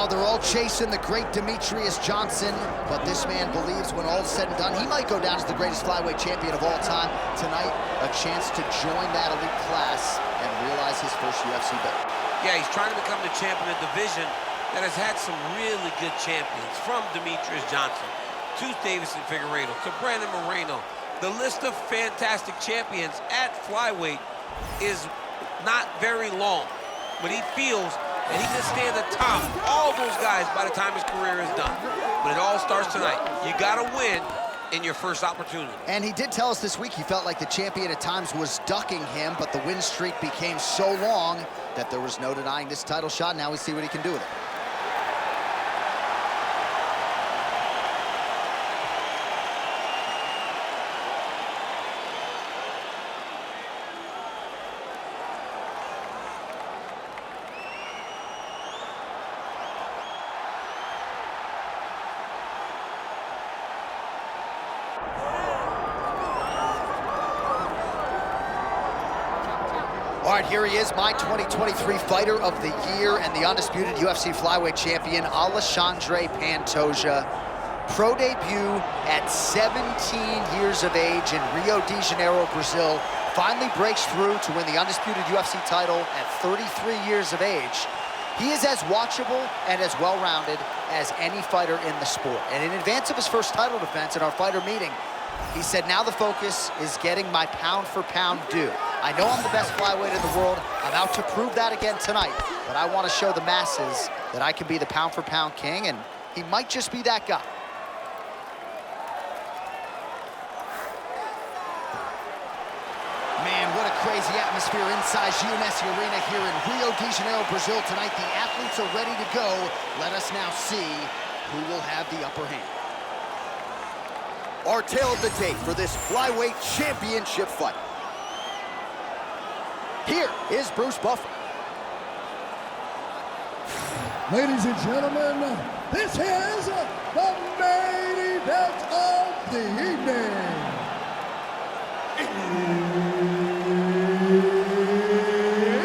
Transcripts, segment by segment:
Now they're all chasing the great Demetrius Johnson, but this man believes when all is said and done, he might go down as the greatest flyweight champion of all time. Tonight, a chance to join that elite class and realize his first UFC belt. Yeah, he's trying to become the champion of the division that has had some really good champions, from Demetrius Johnson to Davison Figueiredo to Brandon Moreno. The list of fantastic champions at flyweight is not very long, but he feels that he can stand atop all those guys by the time his career is done. But it all starts tonight. You gotta win in your first opportunity. And he did tell us this week he felt like the champion at times was ducking him, but the win streak became so long that there was no denying this title shot. Now we see what he can do with it. All right, here he is, my 2023 Fighter of the Year and the undisputed UFC flyweight champion, Alexandre Pantoja. Pro debut at 17 years of age in Rio de Janeiro, Brazil. Finally breaks through to win the undisputed UFC title at 33 years of age. He is as watchable and as well-rounded as any fighter in the sport. And in advance of his first title defense in our fighter meeting, he said, now the focus is getting my pound-for-pound due. I know I'm the best flyweight in the world. I'm out to prove that again tonight. But I want to show the masses that I can be the pound-for-pound king, and he might just be that guy. Man, what a crazy atmosphere inside GNS Arena here in Rio de Janeiro, Brazil tonight. The athletes are ready to go. Let us now see who will have the upper hand. Our tale of the tape for this flyweight championship fight. Here is Bruce Buffer. Ladies and gentlemen, this is the main event of the evening.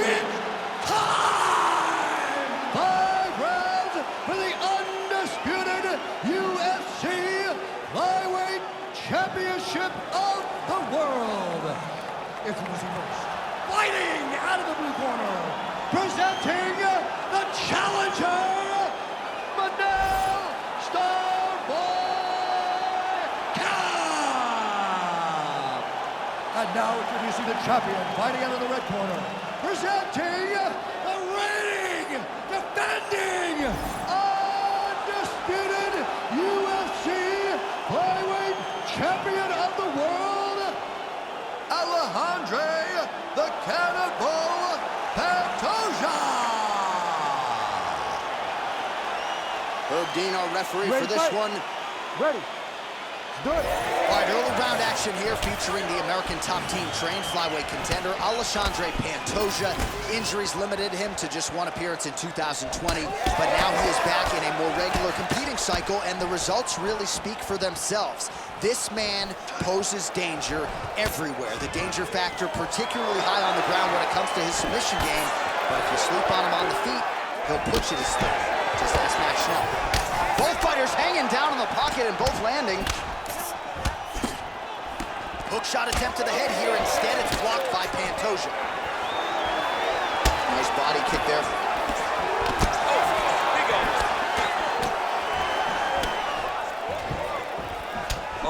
It's time! 5 rounds for the undisputed UFC Flyweight Championship of the world. Introducing first, fighting out of the blue corner, presenting the challenger, Manel Kape. And now introducing the champion, fighting out of the red corner, presenting the reigning, defending, undisputed UFC Flyweight Champion of the world, Alexandre the Cannonball Pantoja. Herb Dean, our referee for this one. Ready. Do it. All right, early round action here featuring the American top team trained flyweight contender, Alexandre Pantoja. Injuries limited him to just one appearance in 2020, but now he is back in a more regular competing cycle, and the results really speak for themselves. This man poses danger everywhere. The danger factor particularly high on the ground when it comes to his submission game, but if you sleep on him on the feet, he'll put you to sleep. Just ask Matt Schnell. Both fighters hanging down in the pocket and both landing. Hook shot attempt to the head here. Instead, it's blocked by Pantoja. Nice body kick there.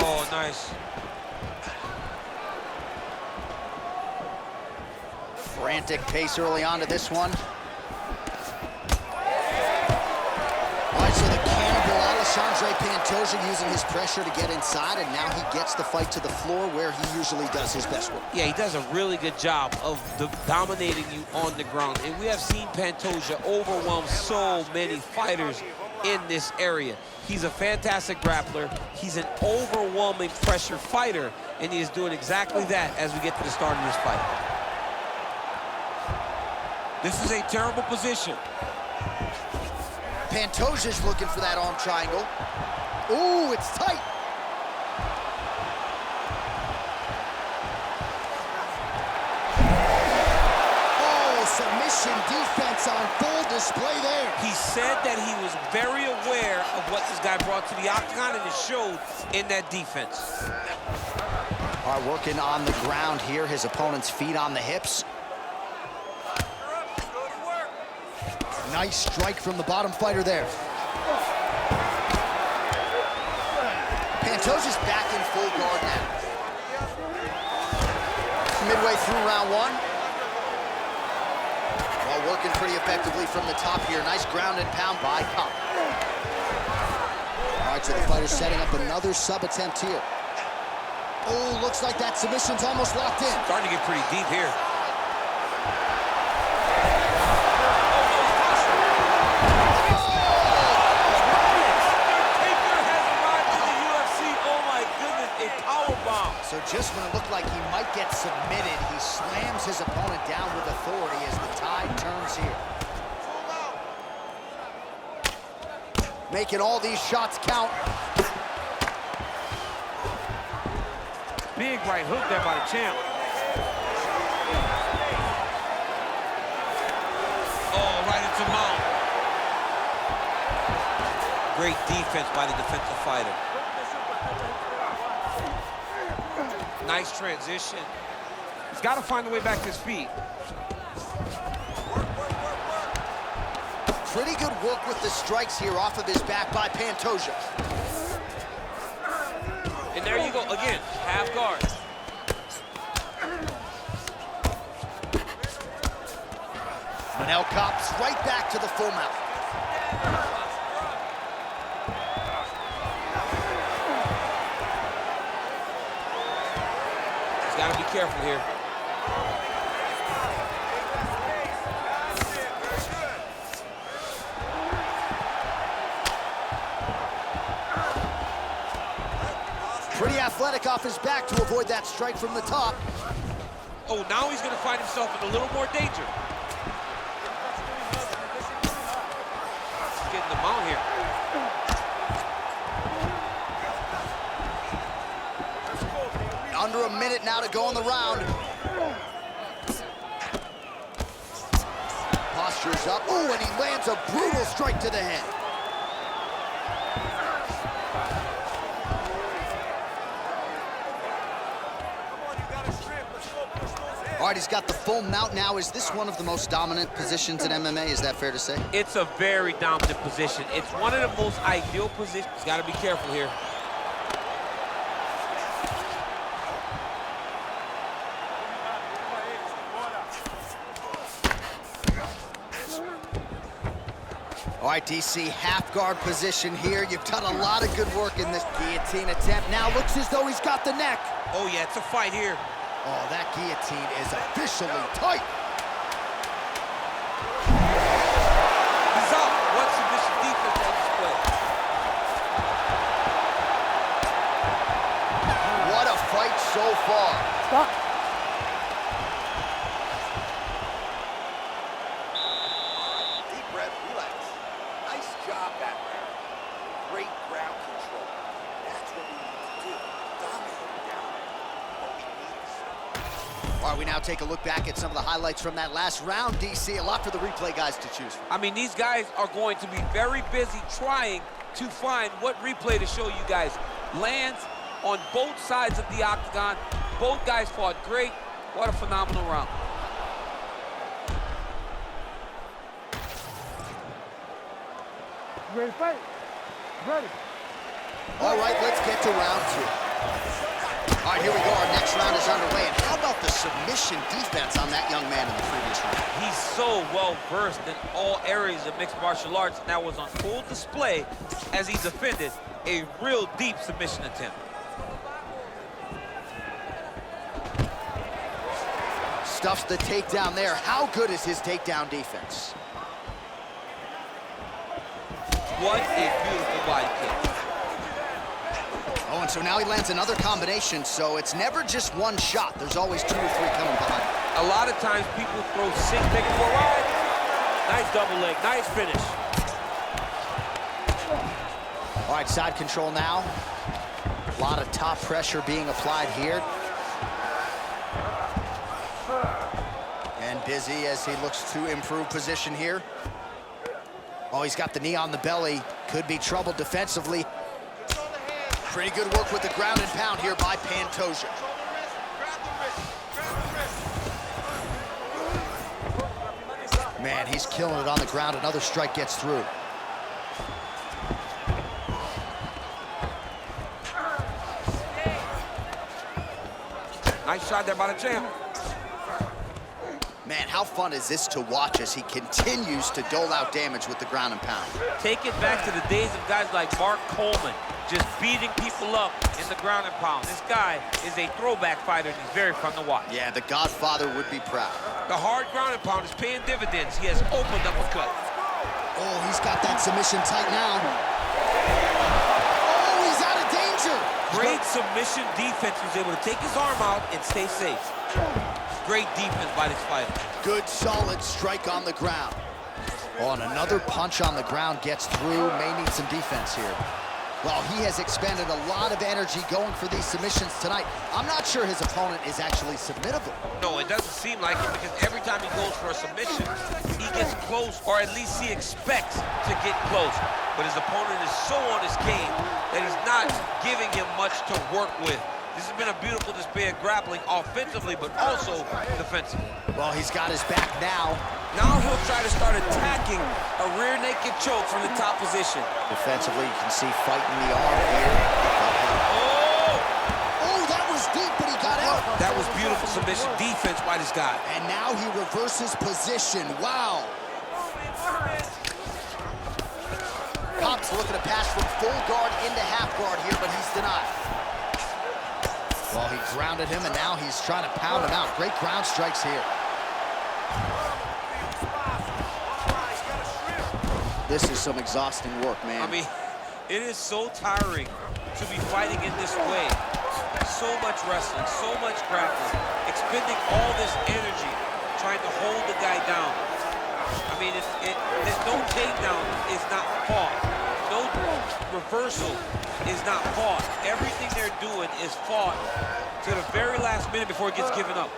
Oh, nice. Frantic pace early on to this one. All right, so the cannibal Alexandre Pantoja using his pressure to get inside, and now he gets the fight to the floor where he usually does his best work. Yeah, he does a really good job of dominating you on the ground. And we have seen Pantoja overwhelm so many fighters in this area. He's a fantastic grappler. He's an overwhelming pressure fighter, and he is doing exactly that as we get to the start of this fight. This is a terrible position. Pantoja's looking for that arm triangle. Ooh, it's tight. Oh, submission defense It's on full display there. He said that he was very aware of what this guy brought to the octagon, and it showed in that defense. All right, working on the ground here. His opponent's feet on the hips. Nice strike from the bottom fighter there. Pantoja's back in full guard now. Midway through round one. Well, working pretty effectively from the top here. Nice ground and pound by Kape. All right, so the fighter's setting up another sub attempt here. Oh, looks like that submission's almost locked in. Starting to get pretty deep here. So just when it looked like he might get submitted, he slams his opponent down with authority as the tide turns here. Making all these shots count. Big right hook there by the champ. Oh, right into mount. Great defense by the defensive fighter. Nice transition. He's got to find a way back to his feet. Pretty good work with the strikes here off of his back by Pantoja. And there you go, again, half guard. Manel Kape's right back to the full mount. Got to be careful here. Pretty athletic off his back to avoid that strike from the top. Oh, now he's going to find himself in a little more danger. He's getting the mount here. Under a minute now to go in the round. Posture's up. Ooh, and he lands a brutal strike to the head. All right, he's got the full mount now. Is this one of the most dominant positions in MMA? Is that fair to say? It's a very dominant position. It's one of the most ideal positions. He's got to be careful here. All right, DC, half guard position here. You've done a lot of good work in this guillotine attempt. Now looks as though he's got the neck. Oh, yeah, it's a fight here. Oh, that guillotine is officially tight. He's up. What's submission defense on display? What a fight so far. Stop. All right, we now take a look back at some of the highlights from that last round, DC. A lot for the replay guys to choose from. I mean, these guys are going to be very busy trying to find what replay to show you guys. Lands on both sides of the octagon. Both guys fought great. What a phenomenal round. You ready to fight? Ready. All right, let's get to round two. All right, here we go. Our next round is underway. And how about the submission defense on that young man in the previous round? He's so well-versed in all areas of mixed martial arts, and that was on full display as he defended a real deep submission attempt. Stuffs the takedown there. How good is his takedown defense? What a beautiful body kick. Oh, and so now he lands another combination, so it's never just one shot. There's always 2 or 3 coming behind. A lot of times people throw sink, take it for a ride. Nice double leg, nice finish. All right, side control now. A lot of top pressure being applied here. And dizzy as he looks to improve position here. Oh, he's got the knee on the belly. Could be trouble defensively. Pretty good work with the ground and pound here by Pantoja. Man, he's killing it on the ground. Another strike gets through. Nice shot there by the champ. Man, how fun is this to watch as he continues to dole out damage with the ground and pound? Take it back to the days of guys like Mark Coleman, just beating people up in the ground and pound. This guy is a throwback fighter, and he's very fun to watch. Yeah, the Godfather would be proud. The hard ground and pound is paying dividends. He has opened up a cut. Oh, he's got that submission tight now. Oh, he's out of danger. Great submission defense. He was able to take his arm out and stay safe. Great defense by this fighter. Good, solid strike on the ground. Oh, and another punch on the ground gets through. May need some defense here. Well, he has expended a lot of energy going for these submissions tonight. I'm not sure his opponent is actually submittable. No, it doesn't seem like it, because every time he goes for a submission, he gets close, or at least he expects to get close. But his opponent is so on his game that he's not giving him much to work with. This has been a beautiful display of grappling offensively, but also defensively. Well, he's got his back now. Now he'll try to start attacking a rear naked choke from the top position. Defensively, you can see fighting the arm here. Oh, that was deep, but he got out. That was beautiful submission defense by this guy. And now he reverses position. Wow. Kape's looking to pass from full guard into half guard here, but he's denied. Well, he grounded him, and now he's trying to pound him out. Great ground strikes here. This is some exhausting work, man. I mean, it is so tiring to be fighting in this way. So much wrestling, so much grappling, expending all this energy trying to hold the guy down. I mean, there's no takedown is not fought. No reversal is not fought. Everything they're doing is fought to the very last minute before it gets given up.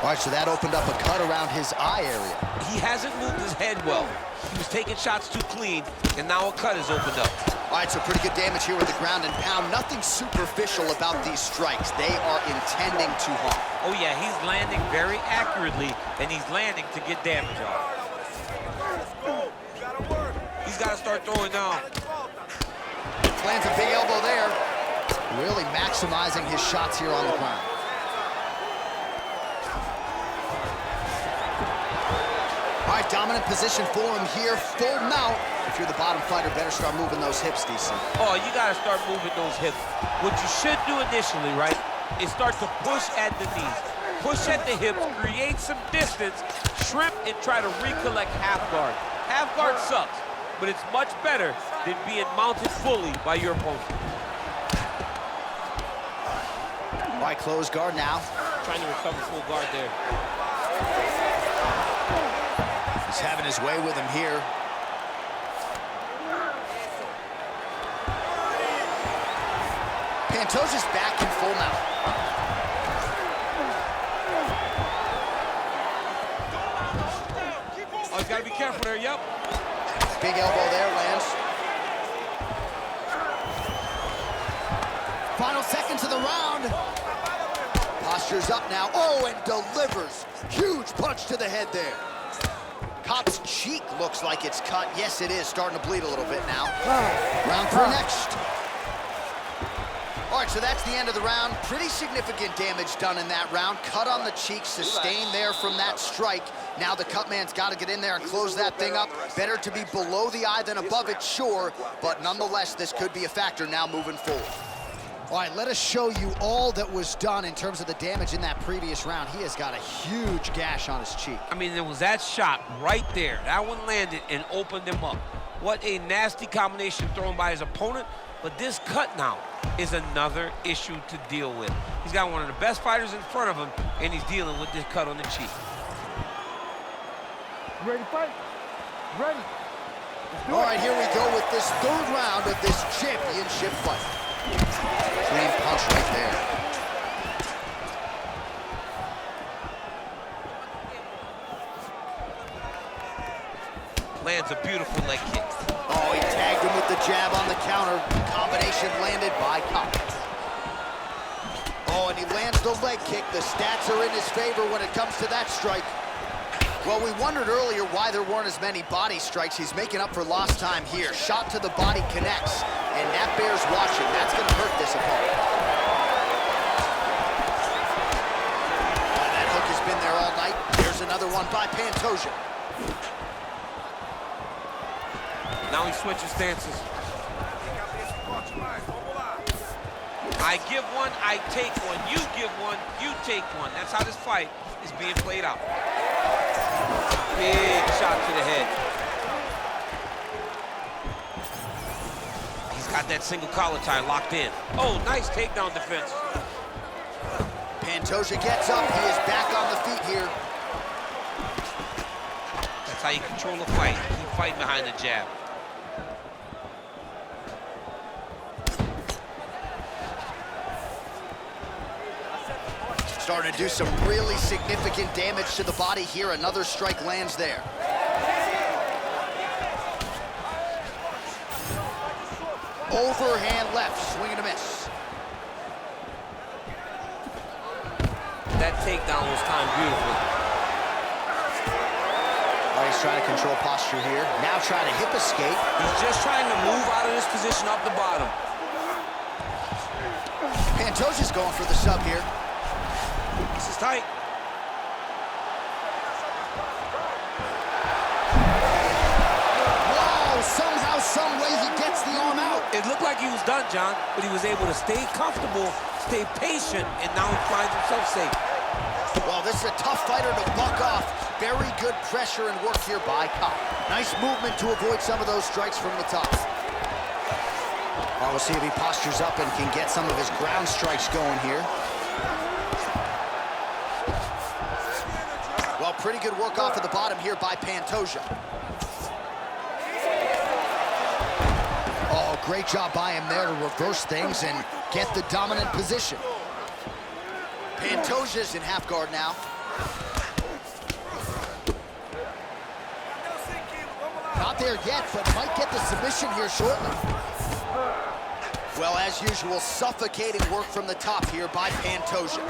All right, so that opened up a cut around his eye area. He hasn't moved his head well. He was taking shots too clean, and now a cut has opened up. All right, so pretty good damage here with the ground and pound. Nothing superficial about these strikes. They are intending to harm. Oh, yeah, he's landing very accurately, and he's landing to get damage off. He's got to start throwing now. Lands a big elbow there. Really maximizing his shots here on the ground. All right, dominant position for him here. Full mount. If you're the bottom fighter, better start moving those hips, DC. Oh, you got to start moving those hips. What you should do initially, right, is start to push at the knees. Push at the hips, create some distance, shrimp, and try to recollect half guard. Half guard sucks, but it's much better than being mounted fully by your opponent. All right, close guard now. Trying to recover full guard there. He's having his way with him here. Pantoja's back in full mount. Oh, he's got to be careful there, yep. Big elbow there, lands. Final seconds of the round. Posture's up now. Oh, and delivers. Huge punch to the head there. Kape's cheek looks like it's cut. Yes, it is. Starting to bleed a little bit now. Round 3 next. All right, so that's the end of the round. Pretty significant damage done in that round. Cut on the cheek, sustained there from that strike. Now the cut man's got to get in there and close that thing up. Better to be below the eye than above it, sure. But nonetheless, this could be a factor now moving forward. All right, let us show you all that was done in terms of the damage in that previous round. He has got a huge gash on his cheek. I mean, there was that shot right there. That one landed and opened him up. What a nasty combination thrown by his opponent. But this cut now is another issue to deal with. He's got one of the best fighters in front of him, and he's dealing with this cut on the cheek. Ready to fight? Ready. All right, here we go with this 3rd round of this championship fight. Clean punch right there. Lands a beautiful leg kick. Oh, he tagged him with the jab on the counter. Combination landed by Kape. Oh, and he lands the leg kick. The stats are in his favor when it comes to that strike. Well, we wondered earlier why there weren't as many body strikes. He's making up for lost time here. Shot to the body connects, and that bears watching. That's going to hurt this opponent. Oh, that hook has been there all night. Here's another one by Pantoja. Now he switches stances. I give one, I take one. You give one, you take one. That's how this fight is being played out. Big shot to the head. He's got that single collar tie locked in. Oh, nice takedown defense. Pantoja gets up. He is back on the feet here. That's how you control a fight. Keep fighting behind the jab. Starting to do some really significant damage to the body here. Another strike lands there. Overhand left, swing and a miss. That takedown was timed beautifully. Oh, he's trying to control posture here. Now trying to hip escape. He's just trying to move out of this position off the bottom. Pantoja's going for the sub here. This is tight. Wow, somehow, some way he gets the arm out. It looked like he was done, John, but he was able to stay comfortable, stay patient, and now he finds himself safe. Well, this is a tough fighter to buck off. Very good pressure and work here by Kape. Nice movement to avoid some of those strikes from the top. Well, we'll see if he postures up and can get some of his ground strikes going here. Well, pretty good work off of the bottom here by Pantoja. Oh, great job by him there to reverse things and get the dominant position. Pantoja's in half guard now. Not there yet, but might get the submission here shortly. Well, as usual, suffocating work from the top here by Pantoja.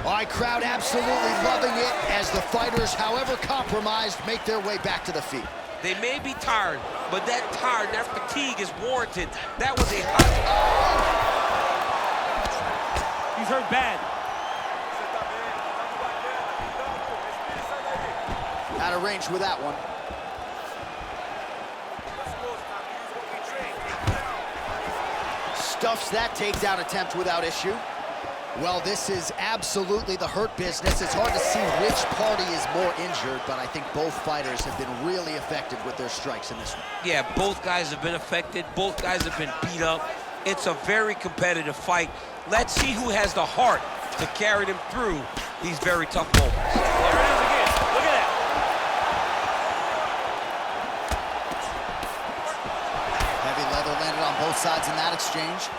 All right, crowd absolutely loving it as the fighters, however compromised, make their way back to the feet. They may be tired, but that fatigue is warranted. That was a hot... He's hurt bad. Out of range with that one. Stuffs that takedown attempt without issue. Well, this is absolutely the hurt business. It's hard to see which party is more injured, but I think both fighters have been really effective with their strikes in this one. Yeah, both guys have been affected. Both guys have been beat up. It's a very competitive fight. Let's see who has the heart to carry them through these very tough moments. There it is again. Look at that. Heavy leather landed on both sides in that exchange.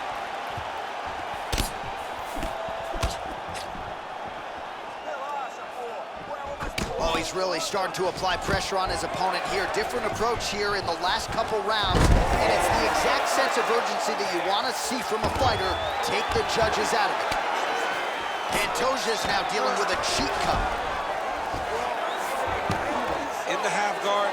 Oh, he's really starting to apply pressure on his opponent here. Different approach here in the last couple rounds, and it's the exact sense of urgency that you want to see from a fighter. Take the judges out of it. Pantoja's now dealing with a cheek cut. In the half guard.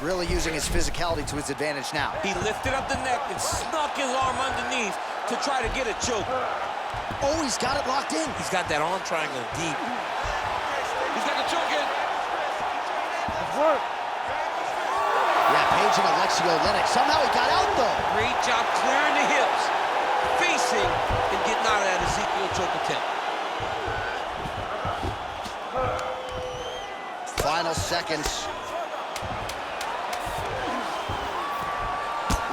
Really using his physicality to his advantage now. He lifted up the neck and snuck his arm underneath to try to get a choke. Oh, he's got it locked in. He's got that arm triangle deep. He's got the choke in. Good work. Yeah, Page and Alexio Lennox. Somehow he got out, though. Great job clearing the hips, facing, and getting out of that Ezekiel choke attempt. Final seconds.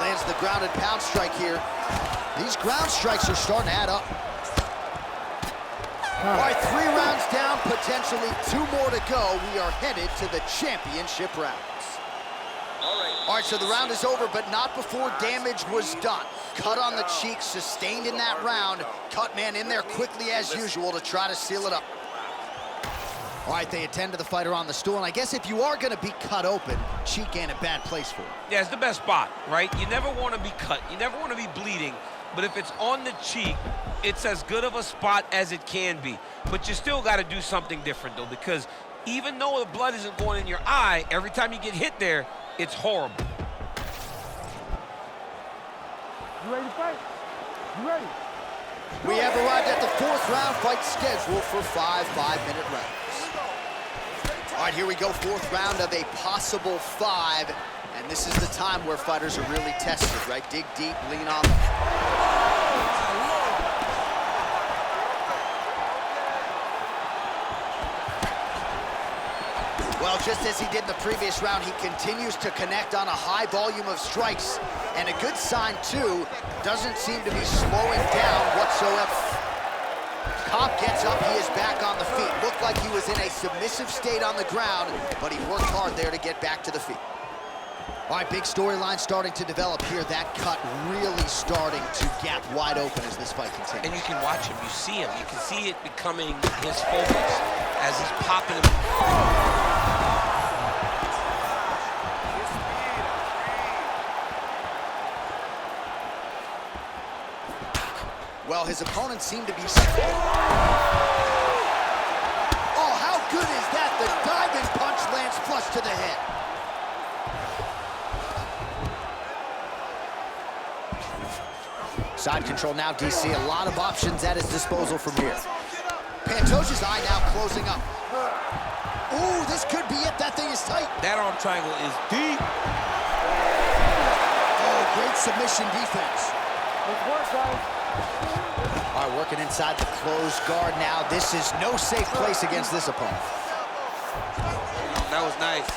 Lands the grounded pound strike here. These ground strikes are starting to add up. All right, 3 rounds down, potentially 2 more to go. We are headed to the championship rounds. All right. All right, so the round is over, but not before damage was done. Cut on the cheek, sustained in that round. Cut man in there quickly as usual to try to seal it up. All right, they attend to the fighter on the stool, and I guess if you are gonna be cut open, cheek ain't a bad place for it. Yeah, it's the best spot, right? You never wanna be cut, you never wanna be bleeding, but if it's on the cheek, it's as good of a spot as it can be. But you still gotta do something different though, because even though the blood isn't going in your eye, every time you get hit there, it's horrible. You ready to fight? You ready? We have arrived at the 4th round fight scheduled for 5 5-minute rounds. All right, here we go, 4th round of a possible 5. And this is the time where fighters are really tested, right? Dig deep, lean on them. Well, just as he did in the previous round, he continues to connect on a high volume of strikes. And a good sign, too, doesn't seem to be slowing down whatsoever. Kape gets up, he is back on the feet. Looked like he was in a submissive state on the ground, but he worked hard there to get back to the feet. All right, big storyline starting to develop here. That cut really starting to gap wide open as this fight continues. And you can watch him, you see him. You can see it becoming his focus as he's popping him. Well, his opponent seemed to be... Oh, how good is that? The diving punch lands flush to the head. Side control now, DC. A lot of options at his disposal from here. Pantoja's eye now closing up. Ooh, this could be it. That thing is tight. That arm triangle is deep. Oh, great submission defense. Let's work, guys. All right, working inside the closed guard now. This is no safe place against this opponent. That was nice.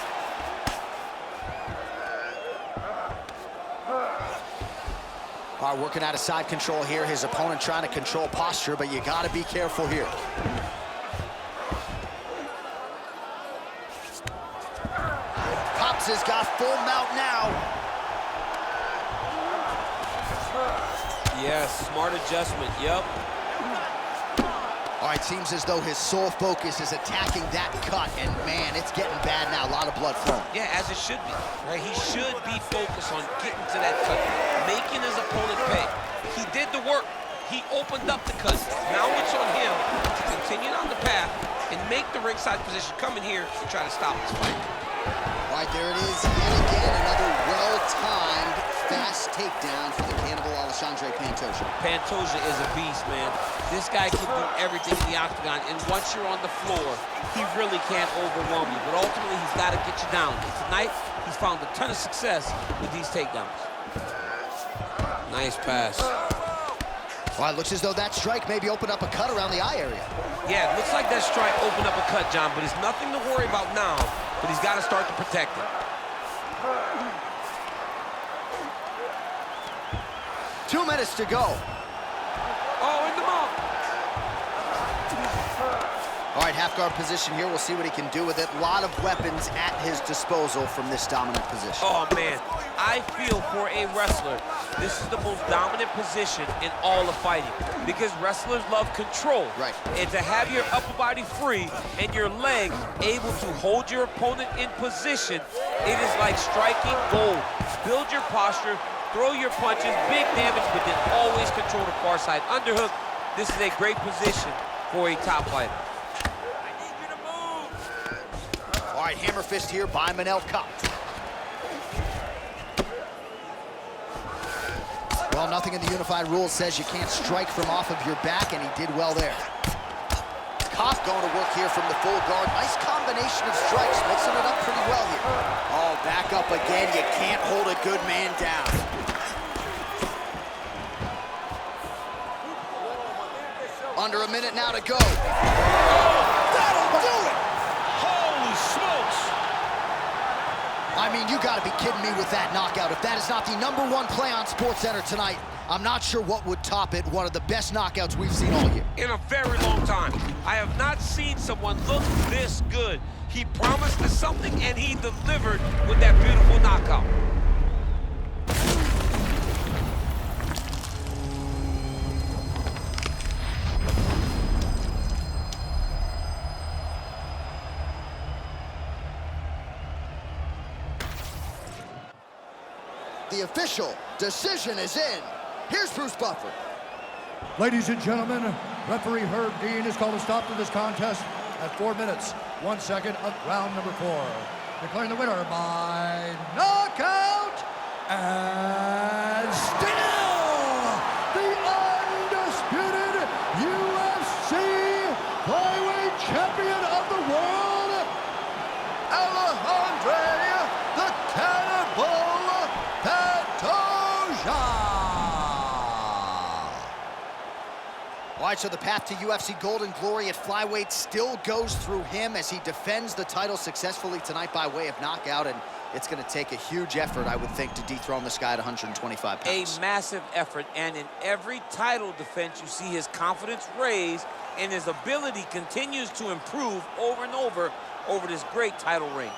All right, working out of side control here. His opponent trying to control posture, but you got to be careful here. Kape has got full mount now. Yes, smart adjustment, yep. All right, seems as though his sole focus is attacking that cut, and man, it's getting bad now. A lot of blood flowing. Yeah, as it should be, right? He should be focused on getting to that cut, making his opponent pay. He did the work. He opened up the cut. Now it's on him to continue on the path and make the ringside position, come in here and try to stop this fight. All right, there it is yet again, another well-timed, fast takedown for the cannibal Alexandre Pantoja. Pantoja is a beast, man. This guy can do everything in the octagon, and once you're on the floor, he really can't overwhelm you. But ultimately, he's got to get you down. And tonight, he's found a ton of success with these takedowns. Nice pass. Well, it looks as though that strike maybe opened up a cut around the eye area. Yeah, it looks like that strike opened up a cut, John, but it's nothing to worry about now, but he's got to start to protect it. 2 minutes to go. Oh, in the mouth. All right, half guard position here. We'll see what he can do with it. A lot of weapons at his disposal from this dominant position. Oh, man. I feel for a wrestler, this is the most dominant position in all of fighting because wrestlers love control. Right. And to have your upper body free and your leg able to hold your opponent in position, it is like striking gold. Build your posture, throw your punches, big damage, but then always control the far side underhook. This is a great position for a top fighter. All right, hammer fist here by Manel Kape. Well, nothing in the unified rules says you can't strike from off of your back, and he did well there. Kape going to work here from the full guard. Nice combination of strikes, mixing it up pretty well here. Oh, back up again. You can't hold a good man down. Under a minute now to go. That'll do it! Holy smokes! I mean, you gotta be kidding me with that knockout. If that is not the #1 play on SportsCenter tonight, I'm not sure what would top it. One of the best knockouts we've seen all year. In a very long time. I have not seen someone look this good. He promised us something, and he delivered with that beautiful knockout. The official decision is in. Here's Bruce Buffer. Ladies and gentlemen, referee Herb Dean has called a stop to this contest at 4 minutes, 1 second of round number 4. Declaring the winner by knockout, and still the undisputed UFC flyweight champion of the world, Alexandre the Cannibal Pantoja. All right, so the path to UFC Golden Glory at flyweight still goes through him as he defends the title successfully tonight by way of knockout, and it's going to take a huge effort, I would think, to dethrone this guy at 125 pounds. A massive effort, and in every title defense, you see his confidence raise, and his ability continues to improve over and over this great title reign.